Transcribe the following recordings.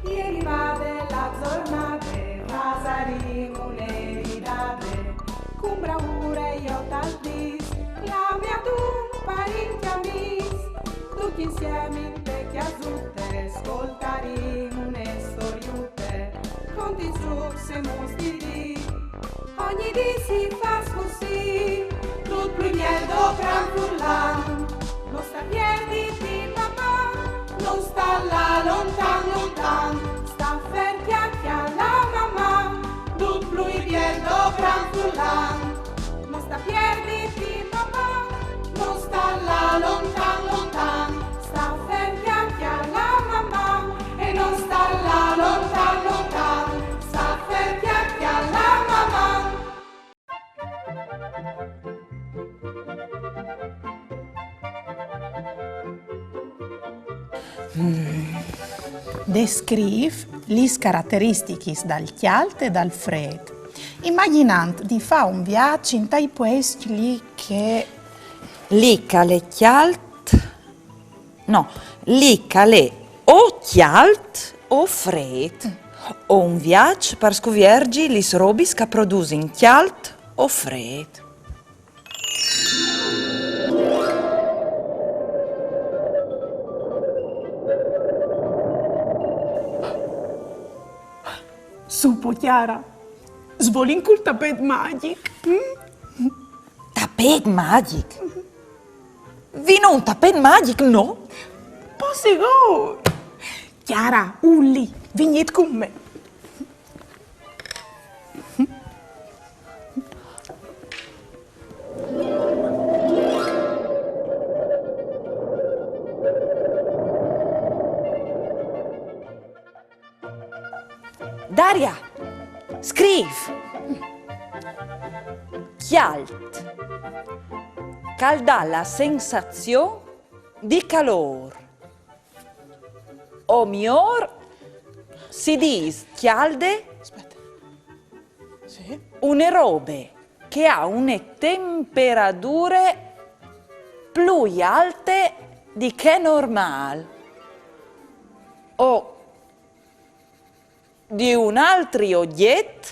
Ieri vade la giornata, pasaremo un'eridate, con bravura io t'aldis, la mia tu parenti amis, tutti insieme in te chiasutte, ascoltaremo une storiute, conti su se mostri, ogni dì si fa così, tutto più mieldo gran furlan, non sta piedi di mamma, non sta là lontan lontan, sta ferti anche alla mamma, tutto più mieldo gran furlan, non sta piedi di mamma, non sta là lontan lontan, sta ferti anche alla mamma, e non sta là lontan lontan, sta ferti anche alla mamma. Descrive le caratteristiche dal chialt e dal fred. Immaginando di fare un viaggio in tai posti lì che... Lì cale chialt... No, lì cale o chialt o fred. O un viaggio per scoviergi le robis che producono chialt o fred. Supo, Chiara, svoli col tappeto magico. Tapet magic? Vino un tapet magic, no? Sicuro. Chiara, Ulli, vignette con me. Daria, scrivi. Chialt. Calda la sensazione di calore. O miglior si dice chialde. Aspetta. Sì? Une robe che ha une temperature più alte di che normale o di un altro oggetto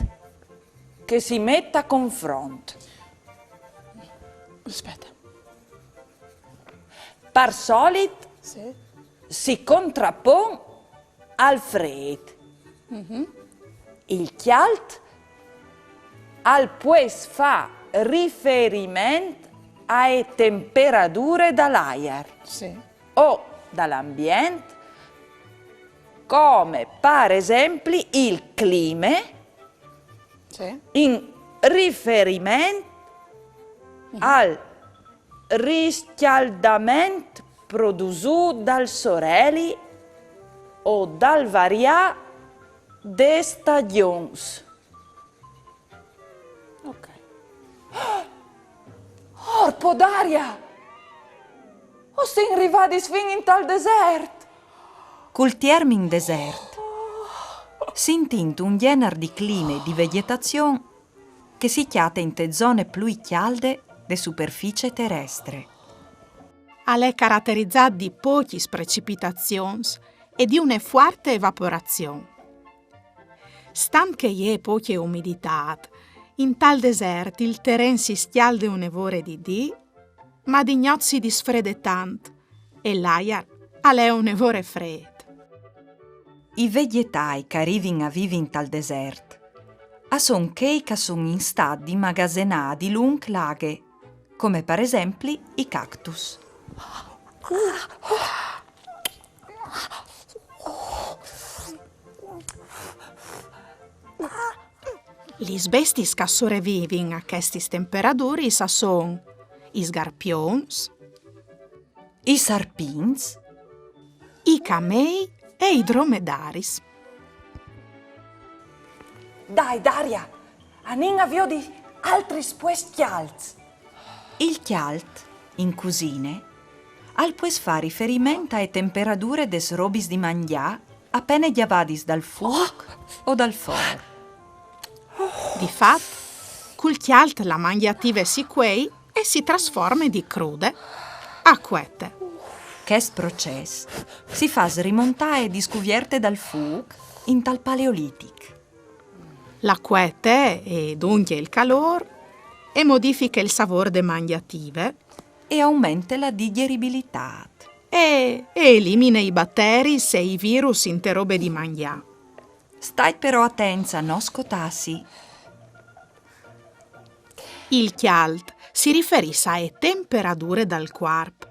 che si mette a confronto. Aspetta. Per solito Sì? si contrappone al freddo. Il chialt al pues fa riferimento alle temperature dall'aria Sì. o dall'ambiente, come per esempio il clima, Sì? in riferimento al riscaldamento prodotto dal sorelli o dal variare de stagioni. Ok. Orpo d'aria! O sin arrivati fin in tal deserto? Col termine desert si intende un genere di clima e di vegetazione che si chiama in te zone più calde de superficie terrestre. È caratterizzata di poche precipitazioni e di una forte evaporazione. Stant che è poche umidità, in tal deserto il terreno si scalda un'evore di dì, ma di notte si disfrede tanto e l'aria è un'evore fredda. I vegetai che arrivano a vivere in tal deserto sono quei che sono in stato di immagazzenati lungo laghe, come per esempio i cactus. Le bestie che sopravvivono a queste temperature sono i sgarpioni, I sarpins, i camei e i dromedari. Dai, Daria, anin avvio di altri spues chialts. Il chialt, in cucine, al pues fa riferimento alle temperature des robis di mangià appena chiavadis dal fuoco o dal forno. Di fatto, col chialt la mangiativa si quei e si trasforma di crude a quette. Questo processo si fa srimontare discovierte dal fug in tal paleolitic. La quiete e dunque il calore e modifica il sapore de mangiative E aumenta la digeribilità. e elimina i batteri e i virus in te robe di mangià. Stai però attenta a non scotassi. Il chialt si riferisce a temperature dal corpo,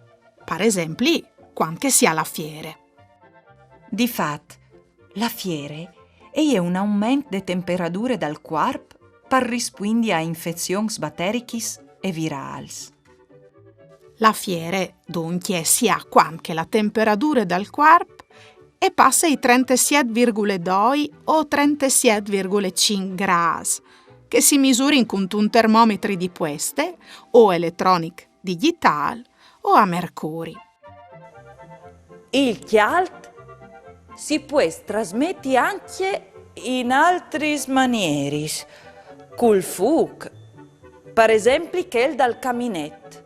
per esempio quando si ha la fiere. Di fatto, la fiere è un aumento di temperature dal corpo per rispondere a infezioni batteriche e virali. La fiere, dunque, si ha quando la temperatura del corpo e passa i 37,2 o 37,5 gradi, che si misuri con un termometro di queste, o elettronic digital, o a mercuri. Il chialt si può trasmettere anche in altre maniere, col fuoco, per esempio che il dal caminetto.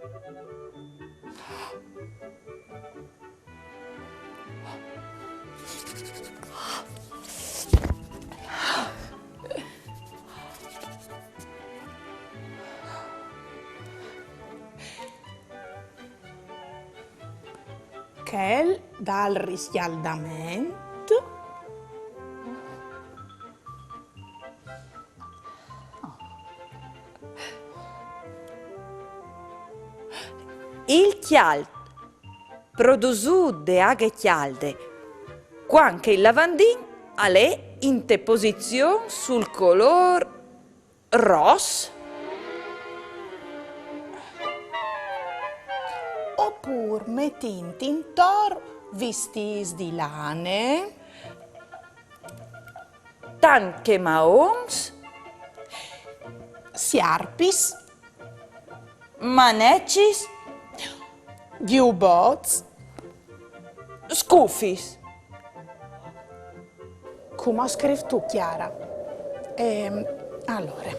Che dal riscaldamento Il chialt produce de aghe chialde quando il lavandin è in te posizione sul color rosso. oppure metti in tintor vestis di lane, Tanche maons, siarpis, manecis, giubots, scufis. come ho scritto Chiara. Allora,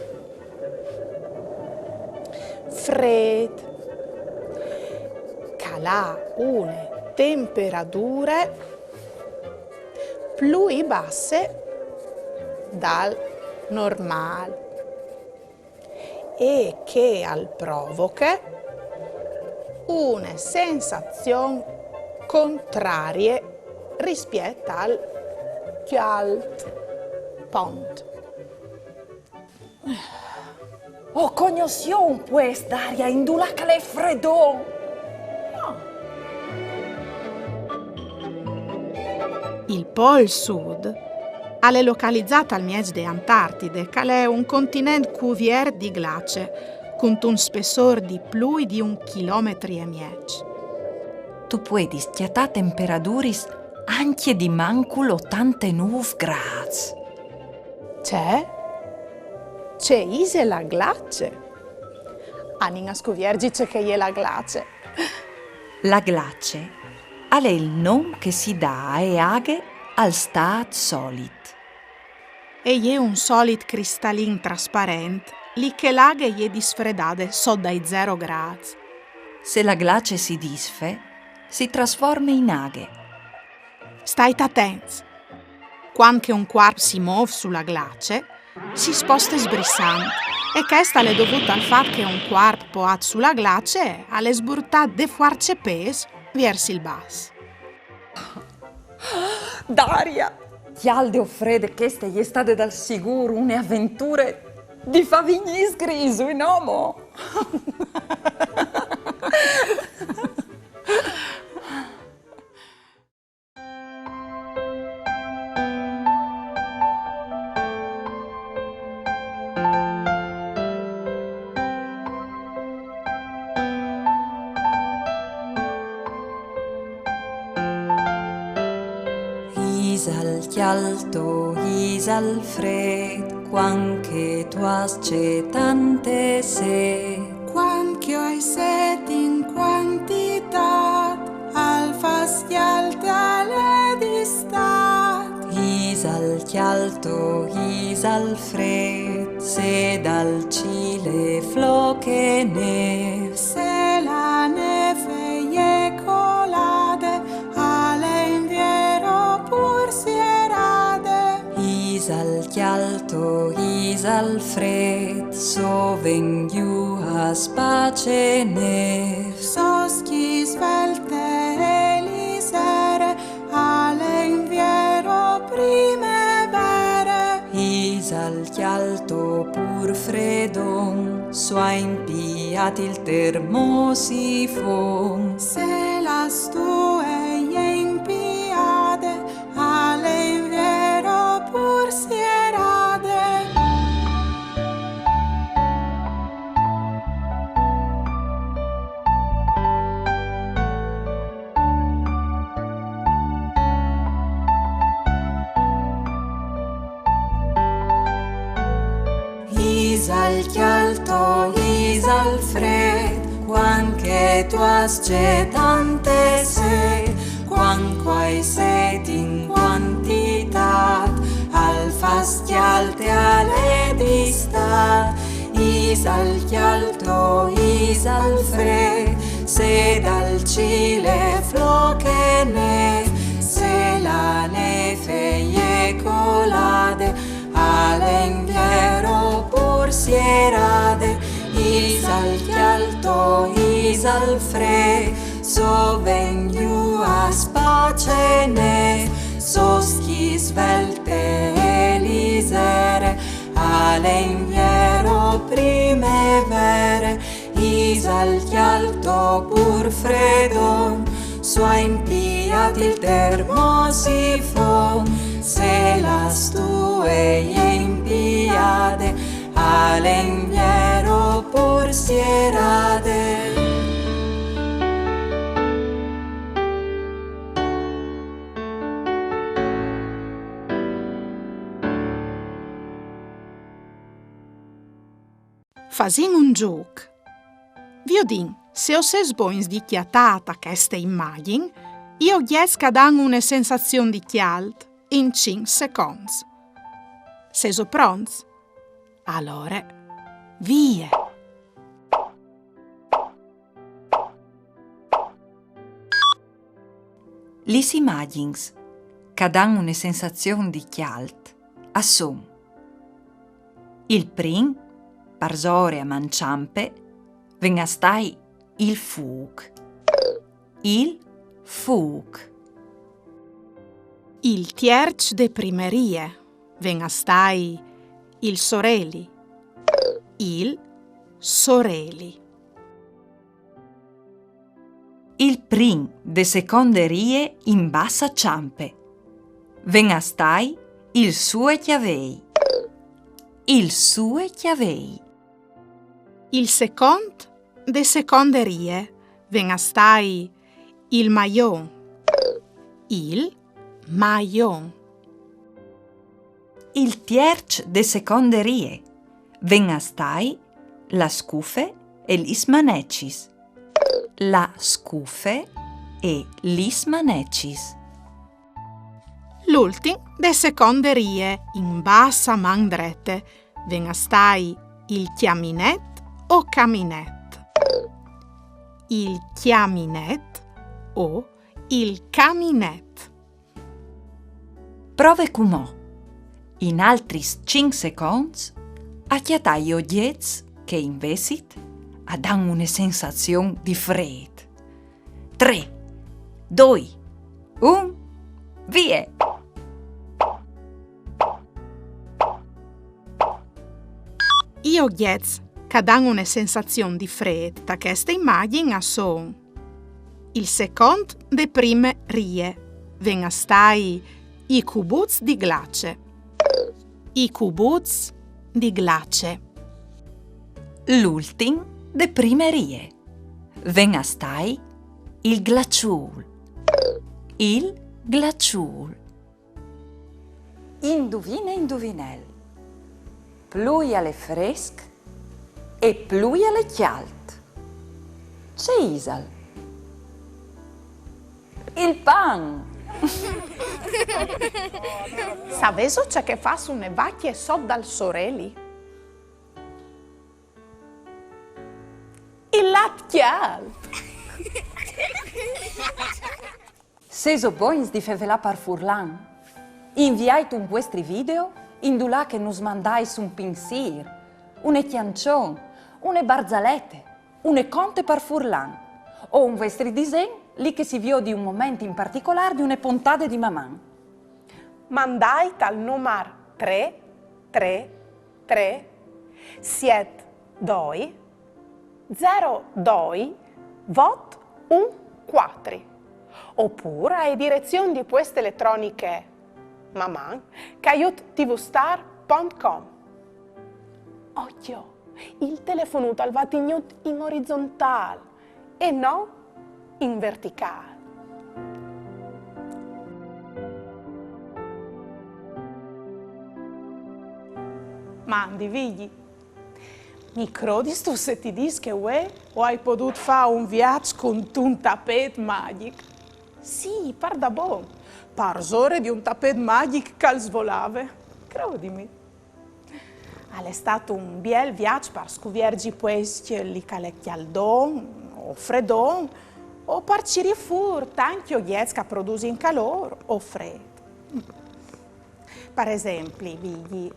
fred, calà une temperature più basse dal normale e che al provoca una sensazione contraria rispetto al chialt pont. O cognozione pues d'aria indula che le freddon. Il Pol Sud è localizzato al mezzo di Antartide, che è un continente couvert di glace, con un spessore di più di 1,5 chilometri. Tu puoi schiattare temperature anche di mancul 89 gradi. C'è ise la glace. Anina scuviergice che è la glace. La glace è il nome che si dà alle aghe al stato solido. E è un solido cristallin trasparente, lì che l'aghe è disfredate so dai 0 gradi. Se la glace si disfe, si trasforma in aghe. Stai attenti. Quando un corpo si muove sulla glace, si sposta sbrissante. E questa è dovuta al fatto che un corpo poato sulla glace ha le sburtate de forze peso verso il basso. Daria! Chialde o fredde queste gli state dal sicuro une avventure di favigni sgriso in uomo. Al chialto, al fred, quanche tu has tante sed. Quanche hai sed in quantità, al fascialte alle distat. Al chialto, al fred, sed al cile floche neve. Se la neve è colade, Isal chialto, isal fred, so ven giù a space ner. Soschi svelte elisere, all'inviero primavera. Isal chialto pur fredon, sua impiat il termosifon. Se las tue impiade, all'inviero pur sierade. Isal chialto, isal fred, quan che tu has tante sed, quan quai sed in quantitat, al fastialte alle distat. Isal chialto, isal fred, se dal cile floche ne, se la neve colade, all'inviero pur sierade. Isal chialto, isal fred, so ven giù a space ne, soschi svelte elisere, all'inviero primavere. Isal chialto pur fredon, sua impiat il termosifon. Se las tue impiade, all'inviero pur sierade. Fasin un gioc. Viodin, se ho ses boins di chiatata queste immagini, io riesco a dare una sensazione di chialt in 5 secondi. Se so pronti? Allora, via! Lis imagins, che danno una sensazione di chialt, son il prim, parsore a manciampe, venga stai il fug. Il fug. Il tierch de primerie, venga stai il soreli. Il soreli. Il prim de seconderie in bassa ciampe, venga stai il sue chiavei. Il sue chiavei. Il second de seconderie, venga stai il maion. Il maion. Il tierch de seconderie, venga stai la scufe e lis manecis. La scufe e lis manecis. L'ultim de seconderie in bassa mandrete, venga stai il chiaminet o caminet. Il chiaminet o il caminet. Prove cumò. In altri 5 secondi acchiatai oggetti che investit a dan una sensazione di fred. 3, 2, 1, via! Io oggetti che danno una sensazione di fred da queste immagini sono il secondo de prime rie, venga stai i cubuz di glace. I cubuz di glace. L'ultim de primerie, venga stai il glaciul. Il glaciul. Indovina, indovinel. Pluia le fresc e pluia le chialt. C'è Isal. Il pan. Sapeso c'è che fa su ne vacchie so dal soreli? Il latchial. Se so boins di fevela par furlan, inviai tu questi video indulà che nus mandais un pinsir, une chiancion, une barzalette, une conte par furlan, o un vostri disegno lì che si vio di un momento in particolare di une puntate di mamma. Mandai al numero 333 72 02 vot 14 oppure a direzione di poste elettroniche maman@tvstar.com. Occhio, il telefono al va tenuto in orizzontale e non in verticale. Mandi, vigli. Mi credi sto se ti dis che uè o hai potuto fare un viaggio con un tappeto magico? Sì, par da buon. Parzore di un tappeto magico che svolava. Credimi. È stato un bel viaggio per scoprire questi lì che chialdon o freddon o per cirire fuori tanti oggetti che producono calore o freddo. Per esempio, vigli,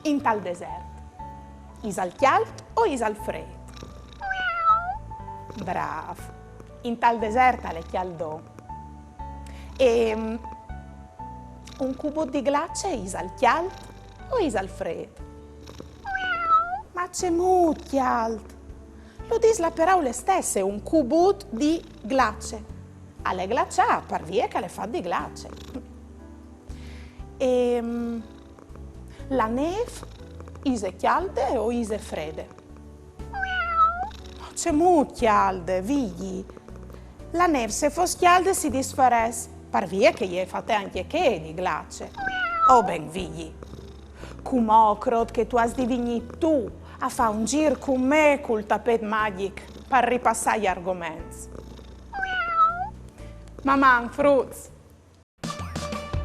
in tal deserto. Is al chialto o is al freddo? Bravo. In tal deserto è chialdon. E un cubo di glace is al chialto o is al freddo? Ma c'è molto chialto. Lo dis la parola stessa, un cubo di glace. Alle glacià, per via che le fa di glace. E la neve is calde o is fredde? C'è molto calde, vigli. La neve se fosse calda si disfaresse, per via che gli fate anche che di glace. Oh ben vigli. Come crod che tu has divini tu a fare un giro con me col tappeto magico per ripassare gli argomenti. Mamma, fruzzi.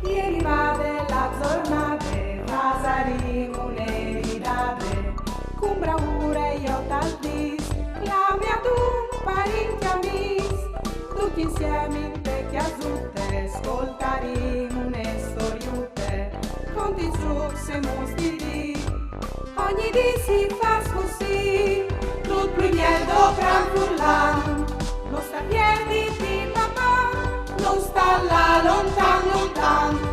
Ieri va della giornate, pasarimo le ridate, con bravura io t'aldis, la mia tu parenti amis, tutti insieme in vecchia zutte, ascoltaremo une storiute, conti su se mostri, ogni dì si fa così, tutto primiero gran furlan, non sta piedi di mamma, non sta là lontan lontan.